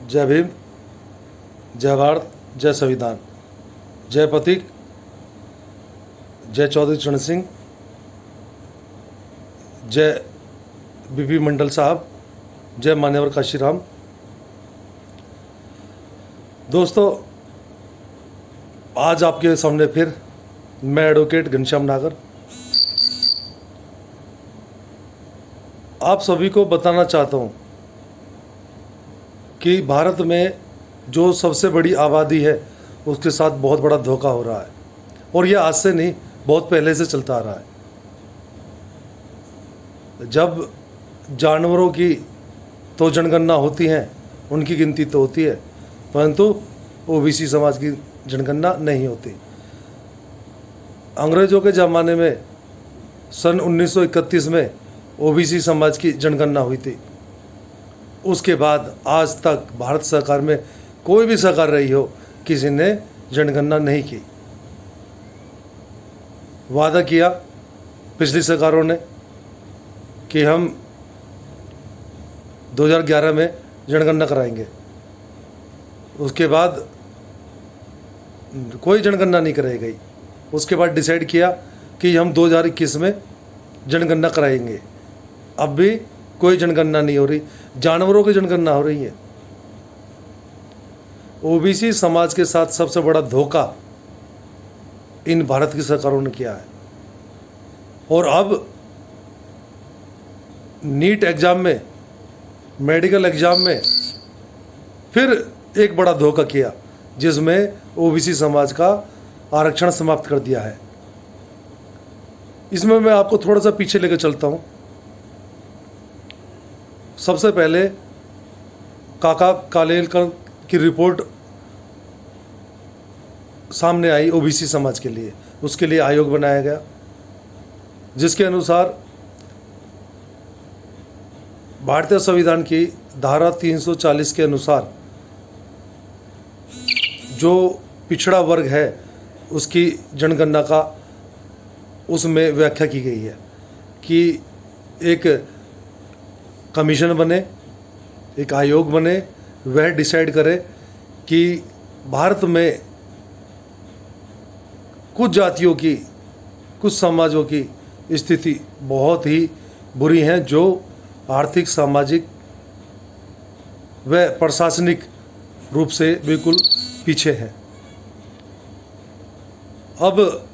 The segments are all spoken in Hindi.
जय भीम, जय भारत, जय संविधान, जय प्रतीक, जय चौधरी चरण सिंह, जय बीपी मंडल साहब, जय मान्यवर काशीराम। दोस्तों, आज आपके सामने फिर मैं एडवोकेट घनश्याम नागर आप सभी को बताना चाहता हूँ कि भारत में जो सबसे बड़ी आबादी है उसके साथ बहुत बड़ा धोखा हो रहा है, और यह आज से नहीं, बहुत पहले से चलता आ रहा है। जब जानवरों की तो जनगणना होती है, उनकी गिनती तो होती है, परंतु ओबीसी समाज की जनगणना नहीं होती। अंग्रेज़ों के ज़माने में सन 1931 में ओबीसी समाज की जनगणना हुई थी। उसके बाद आज तक भारत सरकार में कोई भी सरकार रही हो, किसी ने जनगणना नहीं की। वादा किया पिछली सरकारों ने कि हम 2011 में जनगणना कराएंगे, उसके बाद कोई जनगणना नहीं कराई गई। उसके बाद डिसाइड किया कि हम 2021 में जनगणना कराएंगे, अब भी कोई जनगणना नहीं हो रही, जानवरों की जनगणना हो रही है। ओबीसी समाज के साथ सबसे बड़ा धोखा इन भारत की सरकारों ने किया है। और अब नीट एग्जाम में, मेडिकल एग्जाम में फिर एक बड़ा धोखा किया, जिसमें ओबीसी समाज का आरक्षण समाप्त कर दिया है। इसमें मैं आपको थोड़ा सा पीछे लेकर चलता हूँ। सबसे पहले काका कालेलकर की रिपोर्ट सामने आई ओबीसी समाज के लिए। उसके लिए आयोग बनाया गया, जिसके अनुसार भारतीय संविधान की धारा 340 के अनुसार जो पिछड़ा वर्ग है उसकी जनगणना का उसमें व्याख्या की गई है कि एक कमीशन बने, एक आयोग बने, वह डिसाइड करे कि भारत में कुछ जातियों की, कुछ समाजों की स्थिति बहुत ही बुरी है, जो आर्थिक, सामाजिक व प्रशासनिक रूप से बिल्कुल पीछे हैं। अब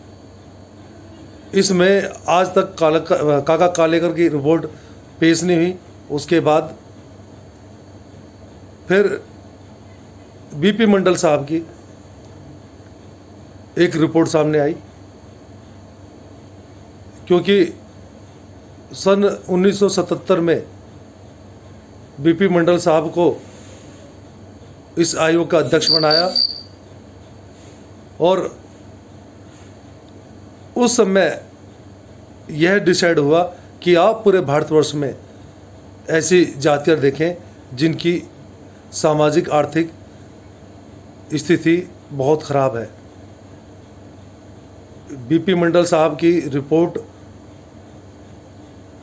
इसमें आज तक काका कालेकर की रिपोर्ट पेश नहीं हुई। उसके बाद फिर बीपी मंडल साहब की एक रिपोर्ट सामने आई, क्योंकि सन 1977 में बीपी मंडल साहब को इस आयोग का अध्यक्ष बनाया, और उस समय यह डिसाइड हुआ कि आप पूरे भारतवर्ष में ऐसी जातियाँ देखें जिनकी सामाजिक आर्थिक स्थिति बहुत ख़राब है। बीपी मंडल साहब की रिपोर्ट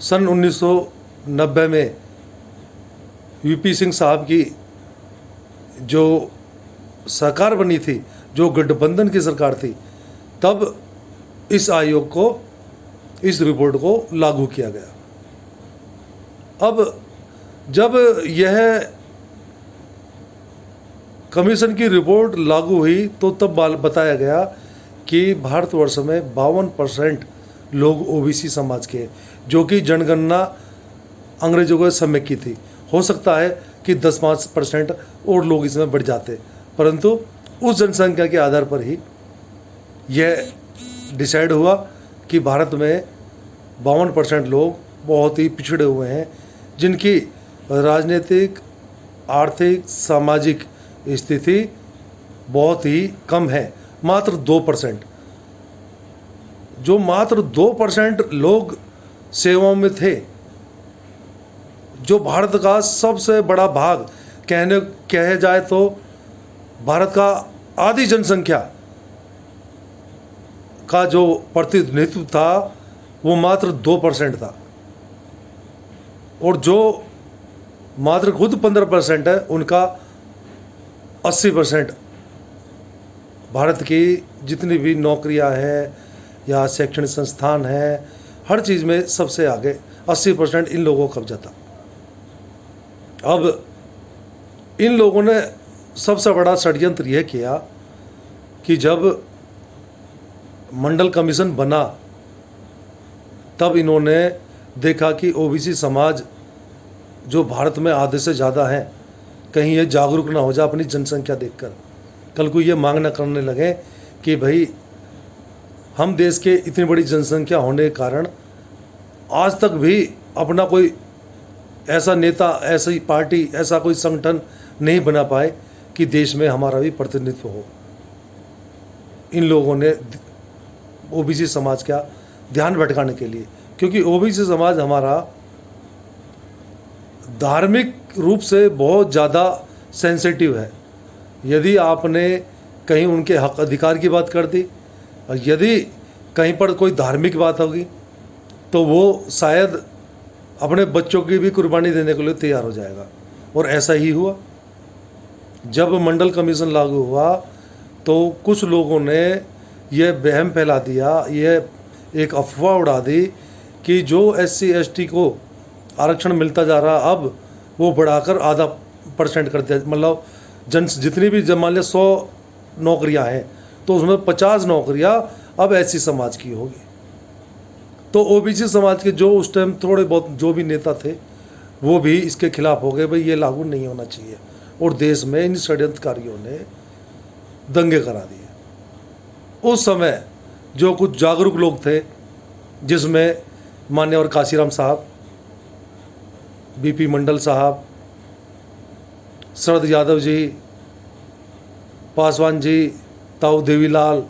सन 1990 में वीपी सिंह साहब की जो सरकार बनी थी, जो गठबंधन की सरकार थी, तब इस आयोग को, इस रिपोर्ट को लागू किया गया। अब जब यह कमीशन की रिपोर्ट लागू हुई तो तब बताया गया कि भारतवर्ष में 52% लोग ओबीसी समाज के, जो कि जनगणना अंग्रेजों के समय की थी। हो सकता है कि 10-5% और लोग इसमें बढ़ जाते, परंतु उस जनसंख्या के आधार पर ही यह डिसाइड हुआ कि भारत में 52% लोग बहुत ही पिछड़े हुए हैं, जिनकी राजनीतिक, आर्थिक, सामाजिक स्थिति बहुत ही कम है। मात्र 2%, जो मात्र 2% लोग सेवाओं में थे, जो भारत का सबसे बड़ा भाग, कहे जाए तो भारत का आधी जनसंख्या का जो प्रतिनिधित्व था वो मात्र 2% था, और जो मात्र खुद 15% है, उनका 80% भारत की जितनी भी नौकरियां हैं या शैक्षणिक संस्थान हैं, हर चीज़ में सबसे आगे 80% इन लोगों का कब्जा था। अब इन लोगों ने सबसे बड़ा षड्यंत्र यह किया कि जब मंडल कमीशन बना तब इन्होंने देखा कि ओबीसी समाज जो भारत में आधे से ज़्यादा है, कहीं ये जागरूक ना हो जाए अपनी जनसंख्या देखकर। कल को ये मांग न करने लगे कि भाई हम देश के इतनी बड़ी जनसंख्या होने के कारण आज तक भी अपना कोई ऐसा नेता, ऐसी पार्टी, ऐसा कोई संगठन नहीं बना पाए कि देश में हमारा भी प्रतिनिधित्व हो। इन लोगों ने ओबीसी समाज का ध्यान भटकाने के लिए, क्योंकि ओबीसी समाज हमारा धार्मिक रूप से बहुत ज़्यादा सेंसिटिव है। यदि आपने कहीं उनके हक अधिकार की बात कर दी और यदि कहीं पर कोई धार्मिक बात होगी तो वो शायद अपने बच्चों की भी कुर्बानी देने के लिए तैयार हो जाएगा। और ऐसा ही हुआ। जब मंडल कमीशन लागू हुआ तो कुछ लोगों ने यह वहम फैला दिया, यह एक अफवाह उड़ा दी कि जो SC ST को आरक्षण मिलता जा रहा, अब वो बढ़ाकर आधा % कर दिया। मतलब जितनी भी मान लिया 100 नौकरियां हैं तो उसमें 50 नौकरियां अब SC समाज की होगी। तो ओबीसी समाज के जो उस टाइम थोड़े बहुत जो भी नेता थे वो भी इसके खिलाफ हो गए, भाई ये लागू नहीं होना चाहिए। और देश में इन षड्यंत्रकारियों ने दंगे करा दिए। उस समय जो कुछ जागरूक लोग थे, जिसमें मान्यवर काशीराम साहब, BP मंडल साहब, शरद यादव जी, पासवान जी, ताऊ देवीलाल,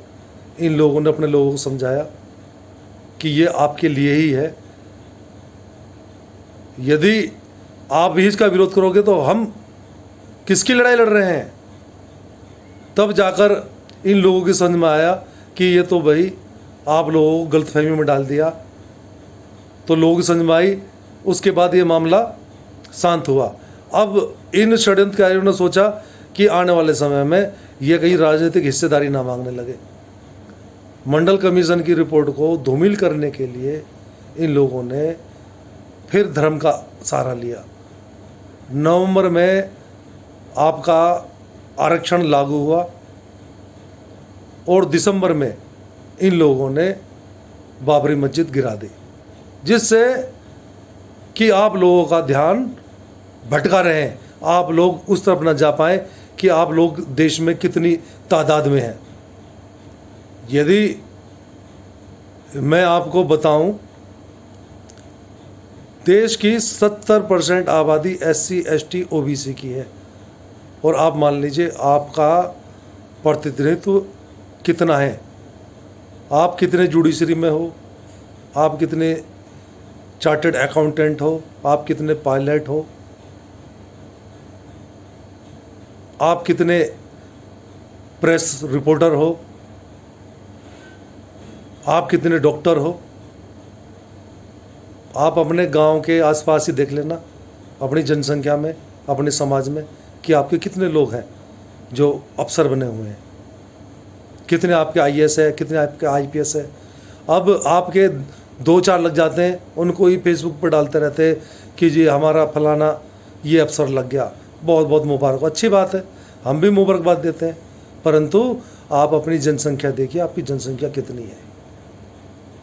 इन लोगों ने अपने लोगों को समझाया कि ये आपके लिए ही है। यदि आप ही इसका विरोध करोगे तो हम किसकी लड़ाई लड़ रहे हैं। तब जाकर इन लोगों की समझ में आया कि ये तो भाई आप लोगों को गलतफहमी में डाल दिया। तो लोगों की समझ में आई। उसके बाद ये मामला शांत हुआ। अब इन षड्यंत्रकारियों ने सोचा कि आने वाले समय में ये कहीं राजनीतिक हिस्सेदारी ना मांगने लगे। मंडल कमीशन की रिपोर्ट को धूमिल करने के लिए इन लोगों ने फिर धर्म का सहारा लिया। नवंबर में आपका आरक्षण लागू हुआ और दिसंबर में इन लोगों ने बाबरी मस्जिद गिरा दी, जिससे कि आप लोगों का ध्यान भटका रहे हैं। आप लोग उस तरफ न जा पाए कि आप लोग देश में कितनी तादाद में हैं। यदि मैं आपको बताऊं, देश की 70% आबादी SC ST OBC की है। और आप मान लीजिए आपका प्रतिनिधित्व कितना है, आप कितने जुडिशरी में हो, आप कितने चार्टर्ड अकाउंटेंट हो, आप कितने पायलट हो, आप कितने प्रेस रिपोर्टर हो, आप कितने डॉक्टर हो। आप अपने गांव के आसपास ही देख लेना, अपनी जनसंख्या में, अपने समाज में, कि आपके कितने लोग हैं जो अफसर बने हुए हैं, कितने आपके IAS है, कितने आपके IPS है। अब आपके 2-4 लग जाते हैं, उनको ही फेसबुक पर डालते रहते हैं कि जी हमारा फलाना ये अफसर लग गया, बहुत बहुत मुबारक। अच्छी बात है, हम भी मुबारकबाद देते हैं, परंतु आप अपनी जनसंख्या देखिए, आपकी जनसंख्या कितनी है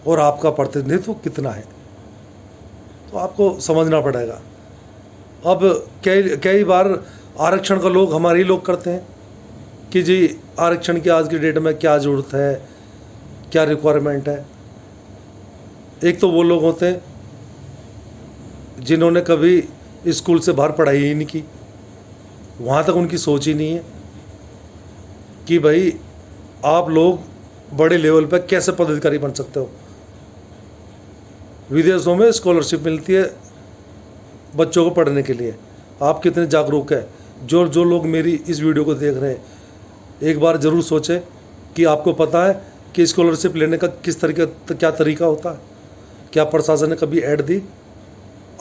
और आपका प्रतिनिधित्व कितना है, तो आपको समझना पड़ेगा। अब कई बार आरक्षण का लोग हमारे ही लोग करते हैं कि जी आरक्षण की आज की डेट में क्या ज़रूरत है, क्या रिक्वायरमेंट है। एक तो वो लोग होते हैं जिन्होंने कभी स्कूल से बाहर पढ़ाई ही नहीं की, वहाँ तक उनकी सोच ही नहीं है कि भाई आप लोग बड़े लेवल पर कैसे पदाधिकारी बन सकते हो। विदेशों में स्कॉलरशिप मिलती है बच्चों को पढ़ने के लिए। आप कितने जागरूक हैं। जो लोग मेरी इस वीडियो को देख रहे हैं, एक बार ज़रूर सोचें कि आपको पता है कि स्कॉलरशिप लेने का किस तरीके क्या तरीका होता है। क्या प्रशासन ने कभी ऐड दी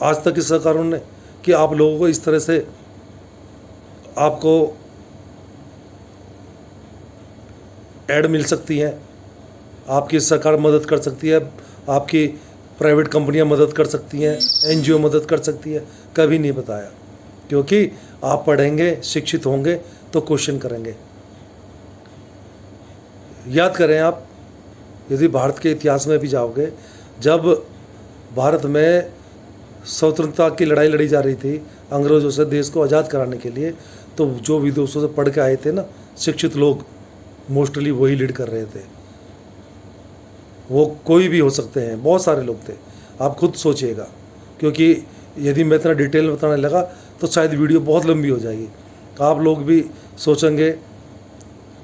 आज तक इस सरकारों ने कि आप लोगों को इस तरह से आपको ऐड मिल सकती हैं, आपकी सरकार मदद कर सकती है, आपकी प्राइवेट कंपनियां मदद कर सकती हैं, एनजीओ मदद कर सकती है, कभी नहीं बताया। क्योंकि आप पढ़ेंगे, शिक्षित होंगे तो क्वेश्चन करेंगे। याद करें आप, यदि भारत के इतिहास में भी जाओगे, जब भारत में स्वतंत्रता की लड़ाई लड़ी जा रही थी अंग्रेज़ों से देश को आज़ाद कराने के लिए, तो जो विदेशों से पढ़ के आए थे ना शिक्षित लोग, मोस्टली वही लीड कर रहे थे। वो कोई भी हो सकते हैं, बहुत सारे लोग थे, आप खुद सोचिएगा। क्योंकि यदि मैं इतना डिटेल में बताने लगा तो शायद वीडियो बहुत लंबी हो जाएगी, आप लोग भी सोचेंगे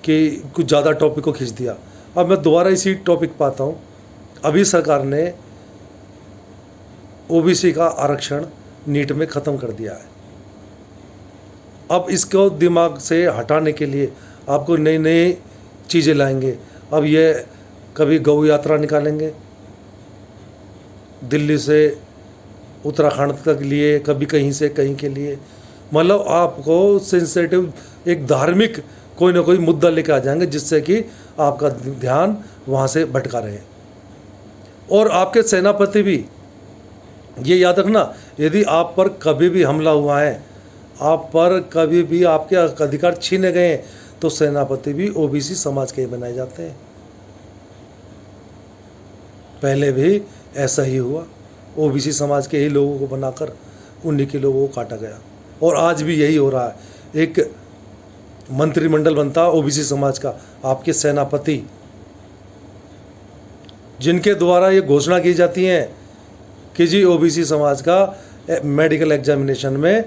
कि कुछ ज़्यादा टॉपिक को खींच दिया। अब मैं दोबारा इसी टॉपिक पर आता हूँ। अभी सरकार ने ओबीसी का आरक्षण नीट में ख़त्म कर दिया है। अब इसको दिमाग से हटाने के लिए आपको नई नई चीज़ें लाएंगे। अब ये कभी गौ यात्रा निकालेंगे दिल्ली से उत्तराखंड तक लिए, कभी कहीं से कहीं के लिए, मतलब आपको सेंसिटिव एक धार्मिक कोई ना कोई मुद्दा लेकर आ जाएंगे जिससे कि आपका ध्यान वहाँ से भटका रहे। और आपके सेनापति भी ये याद रखना, यदि आप पर कभी भी हमला हुआ है, आप पर कभी भी आपके अधिकार छीने गए हैं, तो सेनापति भी ओबीसी समाज के ही बनाए जाते हैं। पहले भी ऐसा ही हुआ, ओबीसी समाज के ही लोगों को बनाकर उन्हीं के लोगों को काटा गया। और आज भी यही हो रहा है। एक मंत्रिमंडल बनता ओबीसी समाज का, आपके सेनापति जिनके द्वारा ये घोषणा की जाती है कि जी ओबीसी समाज का मेडिकल एग्जामिनेशन में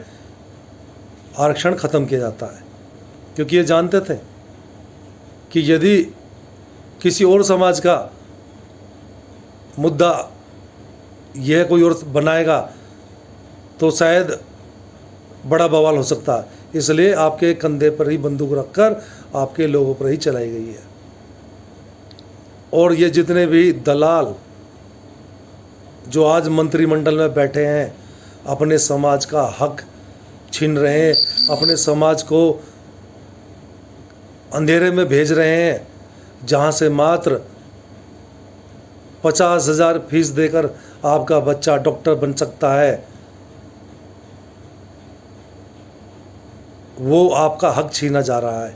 आरक्षण ख़त्म किया जाता है। क्योंकि ये जानते थे कि यदि किसी और समाज का मुद्दा यह कोई और बनाएगा तो शायद बड़ा बवाल हो सकता है। इसलिए आपके कंधे पर ही बंदूक रखकर आपके लोगों पर ही चलाई गई है। और ये जितने भी दलाल जो आज मंत्रिमंडल में बैठे हैं, अपने समाज का हक छीन रहे हैं, अपने समाज को अंधेरे में भेज रहे हैं, जहाँ से मात्र 50,000 फीस देकर आपका बच्चा डॉक्टर बन सकता है, वो आपका हक छीना जा रहा है।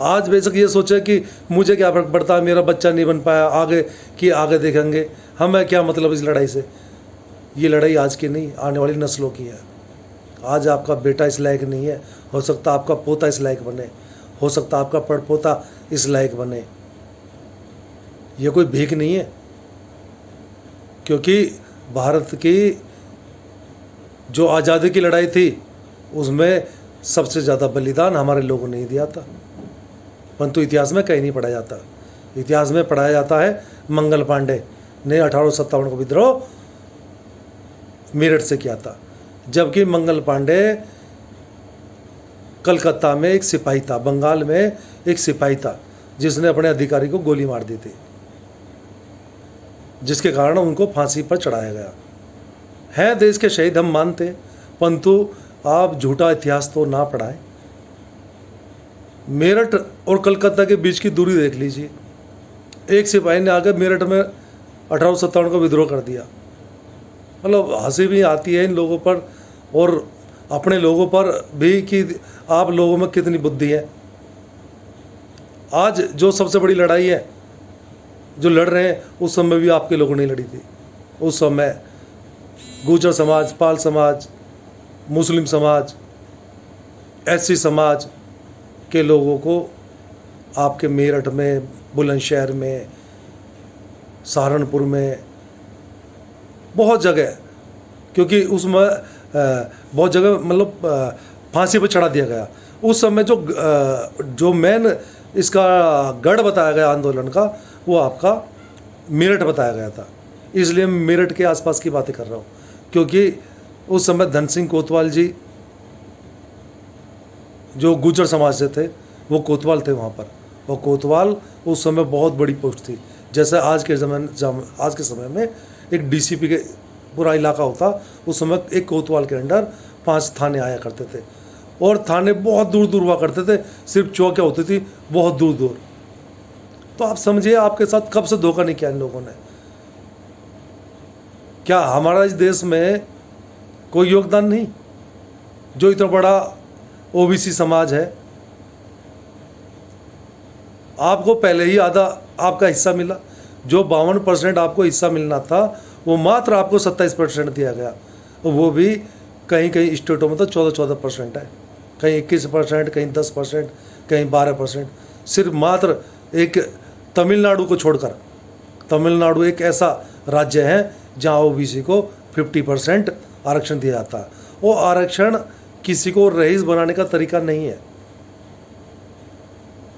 आज बेशक ये सोचे कि मुझे क्या फर्क पड़ता है, मेरा बच्चा नहीं बन पाया, आगे देखेंगे, हमें क्या मतलब इस लड़ाई से। ये लड़ाई आज की नहीं, आने वाली नस्लों की है। आज आपका बेटा इस लायक नहीं है, हो सकता आपका पोता इस लायक बने, हो सकता आपका पड़पोता इस लायक बने। ये कोई भीख नहीं है। क्योंकि भारत की जो आज़ादी की लड़ाई थी उसमें सबसे ज़्यादा बलिदान हमारे लोगों ने ही दिया था, परंतु इतिहास में कहीं नहीं पढ़ा जाता। इतिहास में पढ़ाया जाता है मंगल पांडे ने 1857 को विद्रोह मेरठ से किया था, जबकि मंगल पांडे कलकत्ता में एक सिपाही था, बंगाल में एक सिपाही था जिसने अपने अधिकारी को गोली मार दी थी, जिसके कारण उनको फांसी पर चढ़ाया गया है। देश के शहीद हम मानते, परंतु आप झूठा इतिहास तो ना पढ़ाएं। मेरठ और कलकत्ता के बीच की दूरी देख लीजिए। एक सिपाही ने आकर मेरठ में 1857 को विद्रोह कर दिया। मतलब हंसी भी आती है इन लोगों पर और अपने लोगों पर भी कि आप लोगों में कितनी बुद्धि है। आज जो सबसे बड़ी लड़ाई है जो लड़ रहे हैं, उस समय भी आपके लोगों ने लड़ी थी। उस समय गुर्जर समाज, पाल समाज, मुस्लिम समाज, एससी समाज के लोगों को आपके मेरठ में, बुलंदशहर में, सहारनपुर में, बहुत जगह, क्योंकि उसमें बहुत जगह मतलब फांसी पर चढ़ा दिया गया। उस समय जो मेन इसका गढ़ बताया गया आंदोलन का, वो आपका मेरठ बताया गया था। इसलिए मेरठ के आसपास की बातें कर रहा हूँ, क्योंकि उस समय धन सिंह कोतवाल जी जो गुर्जर समाज से थे, वो कोतवाल थे वहाँ पर। और कोतवाल उस समय बहुत बड़ी पोस्ट थी। जैसे आज के समय में एक डीसीपी के पूरा इलाका होता, उस समय एक कोतवाल के अंडर 5 थाने आया करते थे। और थाने बहुत दूर दूर हुआ करते थे, सिर्फ चौकियाँ होती थी बहुत दूर दूर। तो आप समझिए आपके साथ कब से धोखा नहीं किया इन लोगों ने। क्या हमारा इस देश में कोई योगदान नहीं? जो इतना बड़ा ओबीसी समाज है, आपको पहले ही आधा आपका हिस्सा मिला। जो 52% आपको हिस्सा मिलना था वो मात्र आपको 27% दिया गया, और वो भी कहीं कहीं स्टेटों में तो 14% है, कहीं 21%, कहीं 10%, कहीं 12%। सिर्फ मात्र एक तमिलनाडु को छोड़कर, तमिलनाडु एक ऐसा राज्य है जहाँ ओबीसी को 50% आरक्षण दिया जाता है। वो आरक्षण किसी को रईस बनाने का तरीका नहीं है,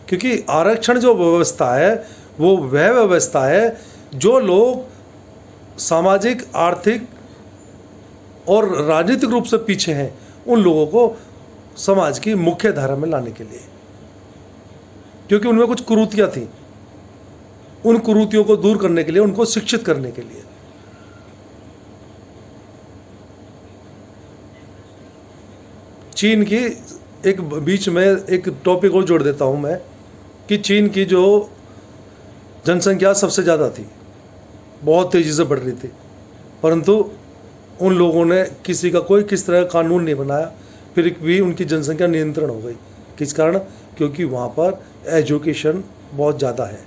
क्योंकि आरक्षण जो व्यवस्था है वो वह व्यवस्था है जो लोग सामाजिक, आर्थिक और राजनीतिक रूप से पीछे हैं उन लोगों को समाज की मुख्य धारा में लाने के लिए, क्योंकि उनमें कुछ कुरीतियां थी, उन कुरीतियों को दूर करने के लिए, उनको शिक्षित करने के लिए। चीन की एक बीच में एक टॉपिक और जोड़ देता हूं मैं कि चीन की जो जनसंख्या सबसे ज़्यादा थी, बहुत तेज़ी से बढ़ रही थी, परंतु उन लोगों ने किसी का कोई किस तरह का कानून नहीं बनाया, फिर भी उनकी जनसंख्या नियंत्रण हो गई। किस कारण? क्योंकि वहाँ पर एजुकेशन बहुत ज़्यादा है।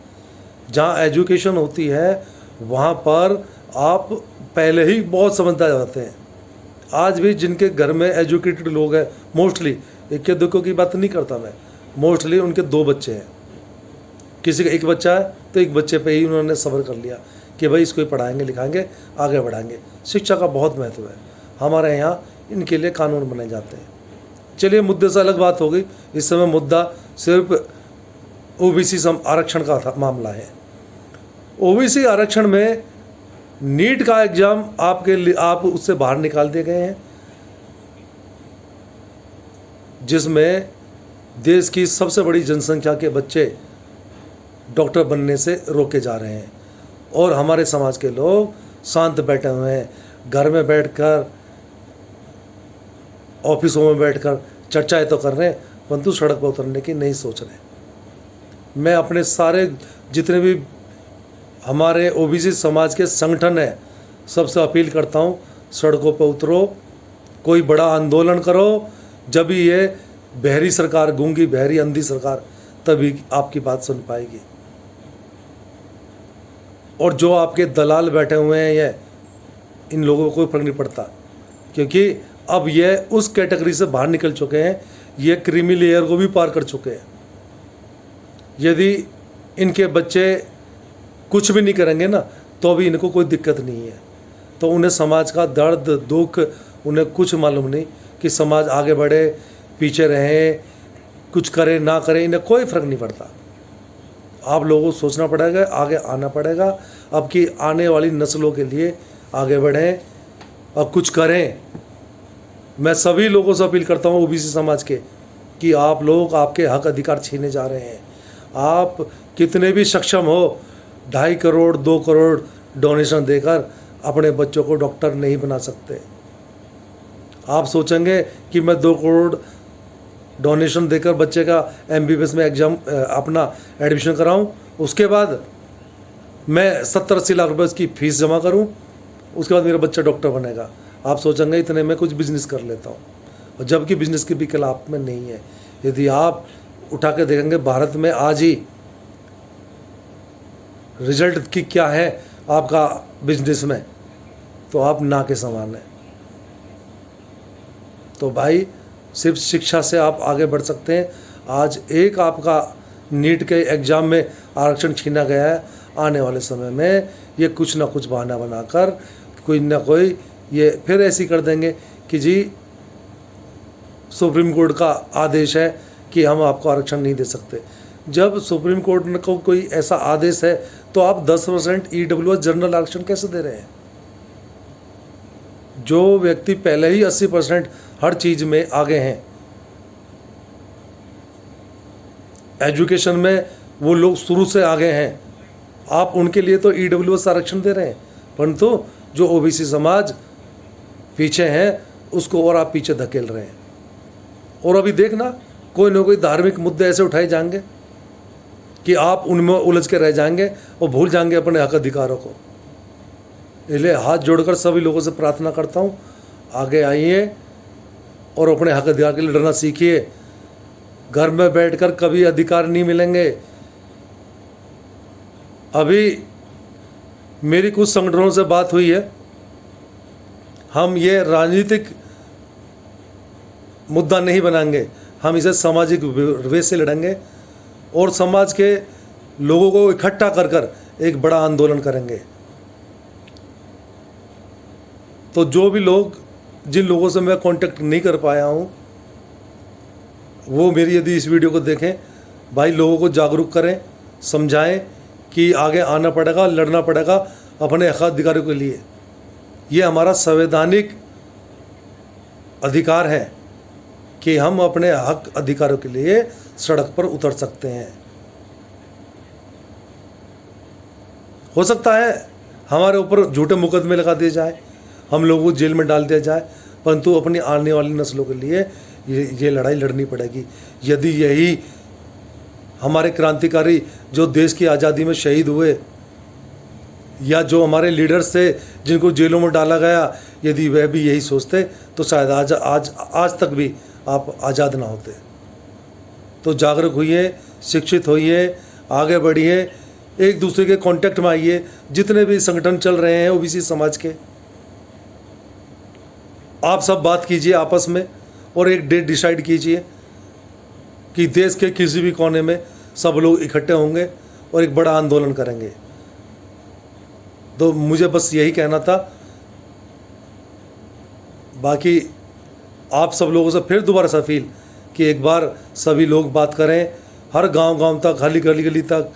जहाँ एजुकेशन होती है वहाँ पर आप पहले ही बहुत समझदार जाते हैं। आज भी जिनके घर में एजुकेटेड लोग हैं, मोस्टली, एक दुखों की बात नहीं करता मैं, मोस्टली उनके 2 बच्चे हैं, किसी का 1 बच्चा है तो 1 बच्चे पे ही उन्होंने सब्र कर लिया कि भाई इसको ही पढ़ाएंगे, लिखाएंगे, आगे बढ़ाएंगे। शिक्षा का बहुत महत्व है। हमारे यहाँ इनके लिए कानून बनाए जाते हैं। चलिए, मुद्दे से अलग बात हो गई। इस समय मुद्दा सिर्फ ओबीसी आरक्षण का मामला है। ओबीसी आरक्षण में नीट का एग्जाम आपके लिए, आप उससे बाहर निकाल दिए गए हैं, जिसमें देश की सबसे बड़ी जनसंख्या के बच्चे डॉक्टर बनने से रोके जा रहे हैं, और हमारे समाज के लोग शांत बैठे हुए हैं, घर में बैठकर, ऑफिसों में बैठकर चर्चाएं तो कर रहे हैं, परंतु सड़क पर उतरने की नहीं सोच रहे। मैं अपने सारे जितने भी हमारे ओबीसी समाज के संगठन हैं, सबसे अपील करता हूँ, सड़कों पर उतरो, कोई बड़ा आंदोलन करो। जब ये बहरी सरकार, गूंगी बहरी अंधी सरकार, तभी आपकी बात सुन पाएगी। और जो आपके दलाल बैठे हुए हैं, ये इन लोगों को कोई फर्क नहीं पड़ता, क्योंकि अब ये उस कैटेगरी से बाहर निकल चुके हैं, ये क्रीमी लेयर को भी पार कर चुके हैं। यदि इनके बच्चे कुछ भी नहीं करेंगे ना, तो भी इनको कोई दिक्कत नहीं है। तो उन्हें समाज का दर्द, दुख, उन्हें कुछ मालूम नहीं कि समाज आगे बढ़े, पीछे रहे, कुछ करे ना करे, इन्हें कोई फ़र्क नहीं पड़ता। आप लोगों को सोचना पड़ेगा, आगे आना पड़ेगा, अब की आने वाली नस्लों के लिए आगे बढ़ें और कुछ करें। मैं सभी लोगों से अपील करता हूँ, ओबीसी समाज के, कि आप लोग आपके हक अधिकार छीने जा रहे हैं। आप कितने भी सक्षम हो, 2.5 करोड़ 2 करोड़ डोनेशन देकर अपने बच्चों को डॉक्टर नहीं बना सकते। आप सोचेंगे कि मैं 2 करोड़ डोनेशन देकर बच्चे का MBBS में एग्जाम अपना एडमिशन कराऊं, उसके बाद मैं 70-80 लाख रुपए उसकी फ़ीस जमा करूं, उसके बाद मेरा बच्चा डॉक्टर बनेगा। आप सोचेंगे इतने में कुछ बिजनेस कर लेता हूं, और जबकि बिजनेस की भी कला आप में नहीं है। यदि आप उठा के देखेंगे भारत में आज ही रिजल्ट की क्या है आपका बिजनेस में, तो आप ना के समान है। तो भाई, सिर्फ शिक्षा से आप आगे बढ़ सकते हैं। आज एक आपका नीट के एग्ज़ाम में आरक्षण छीना गया है, आने वाले समय में ये कुछ ना कुछ बहाना बनाकर कोई ना कोई ये फिर ऐसी कर देंगे कि जी सुप्रीम कोर्ट का आदेश है कि हम आपको आरक्षण नहीं दे सकते। जब सुप्रीम कोर्ट को कोई ऐसा आदेश है तो आप 10% EWS जनरल आरक्षण कैसे दे रहे हैं? जो व्यक्ति पहले ही 80% हर चीज़ में आगे हैं, एजुकेशन में वो लोग शुरू से आगे हैं, आप उनके लिए तो EWS आरक्षण दे रहे हैं, परंतु जो ओबीसी समाज पीछे हैं उसको और आप पीछे धकेल रहे हैं। और अभी देखना, कोई ना कोई धार्मिक मुद्दे ऐसे उठाए जाएंगे कि आप उनमें उलझ के रह जाएंगे और भूल जाएंगे अपने हक अधिकारों को। इसलिए हाथ जोड़कर सभी लोगों से प्रार्थना करता हूँ, आगे आइए और अपने हक अधिकार के लिए लड़ना सीखिए। घर में बैठकर कभी अधिकार नहीं मिलेंगे। अभी मेरी कुछ संगठनों से बात हुई है, हम ये राजनीतिक मुद्दा नहीं बनाएंगे, हम इसे सामाजिक वे से लड़ेंगे और समाज के लोगों को इकट्ठा कर कर एक बड़ा आंदोलन करेंगे। तो जो भी लोग, जिन लोगों से मैं कांटेक्ट नहीं कर पाया हूँ, वो मेरी यदि इस वीडियो को देखें, भाई लोगों को जागरूक करें, समझाएं कि आगे आना पड़ेगा, लड़ना पड़ेगा अपने हक अधिकारों के लिए। ये हमारा संवैधानिक अधिकार है कि हम अपने हक अधिकारों के लिए सड़क पर उतर सकते हैं। हो सकता है हमारे ऊपर झूठे मुकदमे लगा दिए जाए, हम लोगों को जेल में डाल दिया जाए, परंतु अपनी आने वाली नस्लों के लिए ये लड़ाई लड़नी पड़ेगी। यदि यही हमारे क्रांतिकारी जो देश की आज़ादी में शहीद हुए, या जो हमारे लीडर्स थे जिनको जेलों में डाला गया, यदि वह भी यही सोचते तो शायद आज तक भी आप आज़ाद ना होते। तो जागरूक होइए, शिक्षित होइए, आगे बढ़िए, एक दूसरे के कांटेक्ट में आइए। जितने भी संगठन चल रहे हैं ओबीसी समाज के, आप सब बात कीजिए आपस में और एक डेट डिसाइड कीजिए कि देश के किसी भी कोने में सब लोग इकट्ठे होंगे और एक बड़ा आंदोलन करेंगे। तो मुझे बस यही कहना था। बाकी आप सब लोगों से फिर दोबारा से अपील कि एक बार सभी लोग बात करें, हर गांव तक, हर गली तक,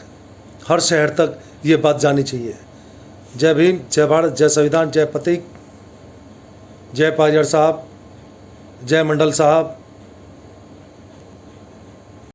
हर शहर तक ये बात जानी चाहिए। जय भीम, जय भारत, जय संविधान, जय प्रतीक, जय पायलट साहब, जय मंडल साहब।